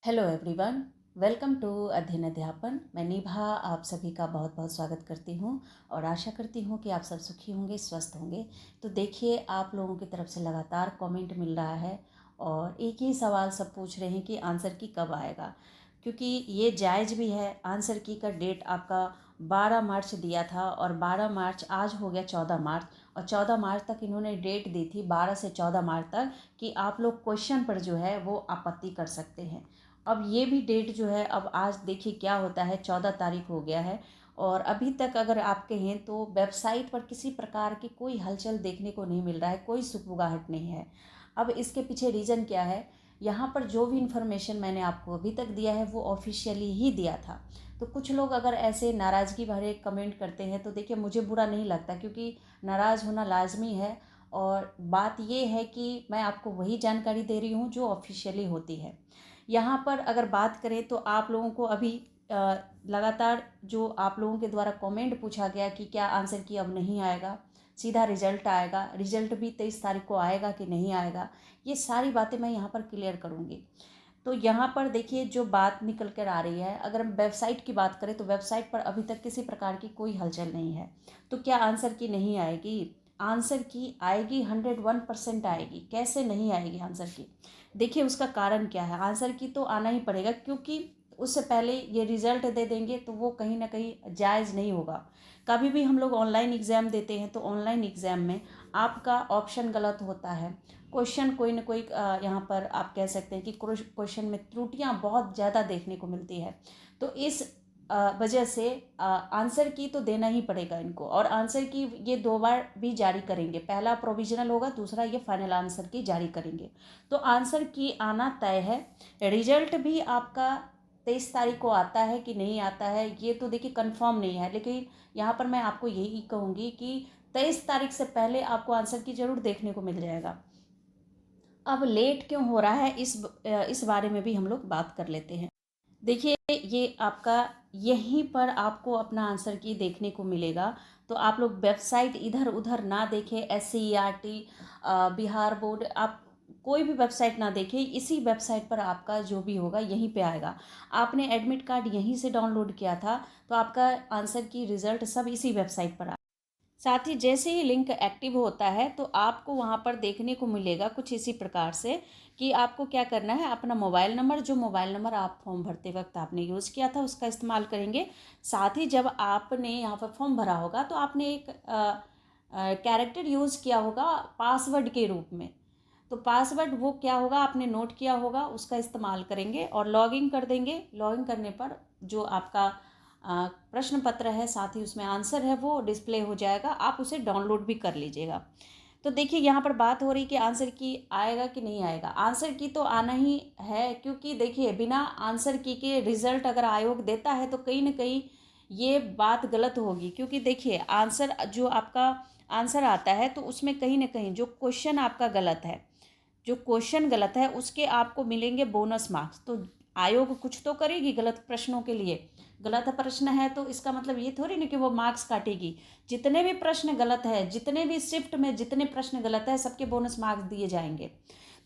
Hello everyone, welcome to अध्ययन अध्यापन। मैं निभा आप सभी का बहुत बहुत स्वागत करती हूँ और आशा करती हूँ कि आप सब सुखी होंगे, स्वस्थ होंगे। तो देखिए, आप लोगों की तरफ से लगातार कमेंट मिल रहा है और एक ही सवाल सब पूछ रहे हैं कि आंसर की कब आएगा, क्योंकि ये जायज़ भी है। आंसर की का डेट आपका 12 मार्च दिया था और 12 मार्च आज हो गया 14 मार्च, और 14 मार्च तक इन्होंने डेट दी थी, 12 से 14 मार्च तक, कि आप लोग क्वेश्चन पर जो है वो आपत्ति कर सकते हैं। अब ये भी डेट जो है, अब आज देखिए क्या होता है, 14 तारीख हो गया है और अभी तक अगर आप कहें तो वेबसाइट पर किसी प्रकार की कोई हलचल देखने को नहीं मिल रहा है, कोई सुगबुगाहट नहीं है। अब इसके पीछे रीज़न क्या है? यहाँ पर जो भी इन्फॉर्मेशन मैंने आपको अभी तक दिया है वो ऑफिशियली ही दिया था। तो कुछ लोग अगर ऐसे नाराज़गी भरे कमेंट करते हैं तो देखिए, मुझे बुरा नहीं लगता, क्योंकि नाराज़ होना लाजमी है। और बात ये है कि मैं आपको वही जानकारी दे रही हूँ जो ऑफिशियली होती है। यहाँ पर अगर बात करें तो आप लोगों को अभी लगातार जो आप लोगों के द्वारा कमेंट पूछा गया कि क्या आंसर की अब नहीं आएगा, सीधा रिजल्ट आएगा, रिजल्ट भी 23 तारीख को आएगा कि नहीं आएगा, ये सारी बातें मैं यहाँ पर क्लियर करूँगी। तो यहाँ पर देखिए, जो बात निकल कर आ रही है, अगर हम वेबसाइट की बात करें तो वेबसाइट पर अभी तक किसी प्रकार की कोई हलचल नहीं है। तो क्या आंसर की नहीं आएगी? आंसर की आएगी, 101% आएगी। कैसे नहीं आएगी आंसर की? देखिए, उसका कारण क्या है। आंसर की तो आना ही पड़ेगा, क्योंकि उससे पहले ये रिज़ल्ट दे देंगे तो वो कहीं ना कहीं जायज़ नहीं होगा। कभी भी हम लोग ऑनलाइन एग्ज़ाम देते हैं तो ऑनलाइन एग्ज़ाम में आपका ऑप्शन गलत होता है, क्वेश्चन कोई ना कोई यहाँ पर आप कह सकते हैं कि क्वेश्चन में त्रुटियाँ बहुत ज़्यादा देखने को मिलती है। तो इस वजह से आंसर की तो देना ही पड़ेगा इनको, और आंसर की ये 2 बार भी जारी करेंगे। पहला प्रोविजनल होगा, दूसरा ये फाइनल आंसर की जारी करेंगे। तो आंसर की आना तय है। रिजल्ट भी आपका 23 तारीख को आता है कि नहीं आता है, ये तो देखिए कंफर्म नहीं है, लेकिन यहाँ पर मैं आपको यही कहूँगी कि 23 तारीख से पहले आपको आंसर की ज़रूर देखने को मिल जाएगा। अब लेट क्यों हो रहा है, इस बारे में भी हम लोग बात कर लेते हैं। देखिए, ये आपका यहीं पर आपको अपना आंसर की देखने को मिलेगा। तो आप लोग वेबसाइट इधर उधर ना देखें, SCERT, बिहार बोर्ड, आप कोई भी वेबसाइट ना देखें। इसी वेबसाइट पर आपका जो भी होगा यहीं पे आएगा। आपने एडमिट कार्ड यहीं से डाउनलोड किया था तो आपका आंसर की रिज़ल्ट सब इसी वेबसाइट पर। साथ ही जैसे ही लिंक एक्टिव होता है तो आपको वहाँ पर देखने को मिलेगा कुछ इसी प्रकार से, कि आपको क्या करना है, अपना मोबाइल नंबर, जो मोबाइल नंबर आप फॉर्म भरते वक्त आपने यूज़ किया था उसका इस्तेमाल करेंगे। साथ ही जब आपने यहाँ पर फॉर्म भरा होगा तो आपने एक कैरेक्टर यूज़ किया होगा पासवर्ड के रूप में। तो पासवर्ड वो क्या होगा, आपने नोट किया होगा, उसका इस्तेमाल करेंगे और लॉगिन कर देंगे। लॉगिन करने पर जो आपका प्रश्न पत्र है, साथ ही उसमें आंसर है, वो डिस्प्ले हो जाएगा। आप उसे डाउनलोड भी कर लीजिएगा। तो देखिए, यहाँ पर बात हो रही कि आंसर की आएगा कि नहीं आएगा। आंसर की तो आना ही है, क्योंकि देखिए, बिना आंसर की के रिजल्ट अगर आयोग देता है तो कहीं ना कहीं ये बात गलत होगी। क्योंकि देखिए, आंसर जो आपका आंसर आता है तो उसमें कहीं ना कहीं जो क्वेश्चन आपका गलत है, जो क्वेश्चन गलत है उसके आपको मिलेंगे बोनस मार्क्स। तो आयोग कुछ तो करेगी गलत प्रश्नों के लिए। गलत प्रश्न है तो इसका मतलब ये थोड़ी ना कि वो मार्क्स काटेगी। जितने भी प्रश्न गलत है, जितने भी शिफ्ट में जितने प्रश्न गलत है, सबके बोनस मार्क्स दिए जाएंगे।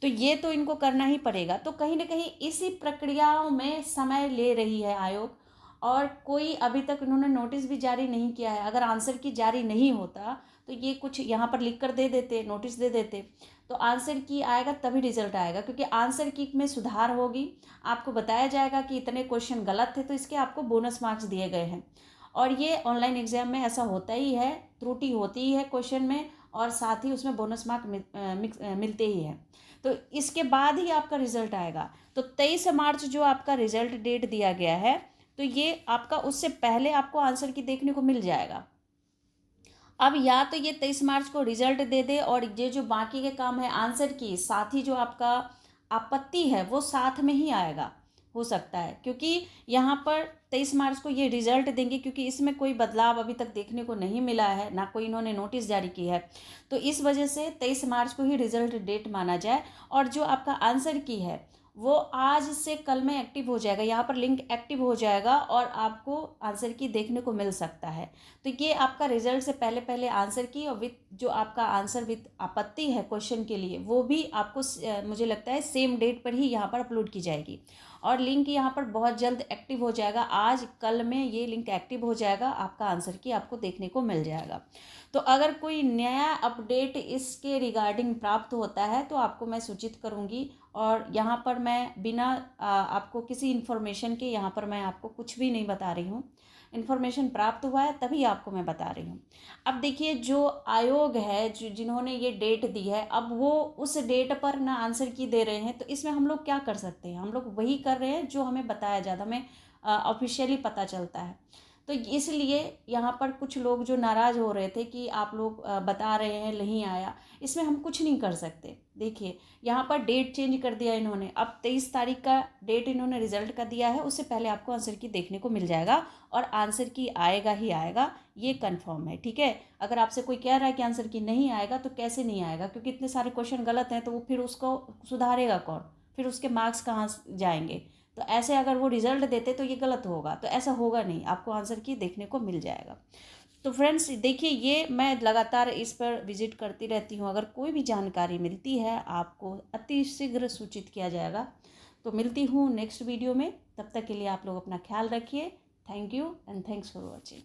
तो ये तो इनको करना ही पड़ेगा। तो कहीं ना कहीं इसी प्रक्रियाओं में समय ले रही है आयोग, और कोई अभी तक इन्होंने नोटिस भी जारी नहीं किया है। अगर आंसर की जारी नहीं होता तो ये कुछ यहाँ पर लिख कर दे देते, नोटिस दे देते, तो आंसर की आएगा तभी रिजल्ट आएगा। क्योंकि आंसर की में सुधार होगी, आपको बताया जाएगा कि इतने क्वेश्चन गलत थे तो इसके आपको बोनस मार्क्स दिए गए हैं। और ये ऑनलाइन एग्जाम में ऐसा होता ही है, त्रुटि होती ही है क्वेश्चन में, और साथ ही उसमें बोनस मार्क मिलते ही हैं। तो इसके बाद ही आपका रिजल्ट आएगा। तो 23 मार्च जो आपका रिजल्ट डेट दिया गया है, तो ये आपका उससे पहले आपको आंसर की देखने को मिल जाएगा। अब या तो ये 23 मार्च को रिजल्ट दे दे और ये जो बाकी के काम है आंसर की, साथ ही जो आपका आपत्ति है वो साथ में ही आएगा, हो सकता है। क्योंकि यहाँ पर 23 मार्च को ये रिजल्ट देंगे, क्योंकि इसमें कोई बदलाव अभी तक देखने को नहीं मिला है, ना कोई इन्होंने नोटिस जारी की है। तो इस वजह से 23 मार्च को ही रिजल्ट डेट माना जाए। और जो आपका आंसर की है वो आज से कल में एक्टिव हो जाएगा, यहाँ पर लिंक एक्टिव हो जाएगा और आपको आंसर की देखने को मिल सकता है। तो ये आपका रिजल्ट से पहले पहले आंसर की, और विथ जो आपका आंसर विथ आपत्ति है क्वेश्चन के लिए, वो भी आपको मुझे लगता है सेम डेट पर ही यहाँ पर अपलोड की जाएगी। और लिंक यहाँ पर बहुत जल्द एक्टिव हो जाएगा। आज कल में ये लिंक एक्टिव हो जाएगा, आपका आंसर की आपको देखने को मिल जाएगा। तो अगर कोई नया अपडेट इसके रिगार्डिंग प्राप्त होता है तो आपको मैं सूचित करूँगी। और यहाँ पर मैं बिना आपको किसी इन्फॉर्मेशन के यहाँ पर मैं आपको कुछ भी नहीं बता रही हूँ। इन्फॉर्मेशन प्राप्त हुआ है तभी आपको मैं बता रही हूँ। अब देखिए, जो आयोग है, जिन्होंने ये डेट दी है, अब वो उस डेट पर ना आंसर की दे रहे हैं, तो इसमें हम लोग क्या कर सकते हैं? हम लोग वही कर रहे हैं जो हमें बताया जाता, हमें ऑफिशियली पता चलता है। तो इसलिए यहाँ पर कुछ लोग जो नाराज़ हो रहे थे कि आप लोग बता रहे हैं नहीं आया, इसमें हम कुछ नहीं कर सकते। देखिए, यहाँ पर डेट चेंज कर दिया इन्होंने, अब 23 तारीख का डेट इन्होंने रिजल्ट का दिया है, उससे पहले आपको आंसर की देखने को मिल जाएगा। और आंसर की आएगा ही आएगा, ये कंफर्म है, ठीक है। अगर आपसे कोई कह रहा है कि आंसर की नहीं आएगा, तो कैसे नहीं आएगा? क्योंकि इतने सारे क्वेश्चन गलत हैं, तो वो फिर उसको सुधारेगा कौन? फिर उसके मार्क्स कहाँ जाएंगे? तो ऐसे अगर वो रिजल्ट देते तो ये गलत होगा, तो ऐसा होगा नहीं, आपको आंसर की देखने को मिल जाएगा। तो फ्रेंड्स देखिए, ये मैं लगातार इस पर विजिट करती रहती हूँ। अगर कोई भी जानकारी मिलती है आपको अति शीघ्र सूचित किया जाएगा। तो मिलती हूँ नेक्स्ट वीडियो में, तब तक के लिए आप लोग अपना ख्याल रखिए। Thank you and thanks for watching.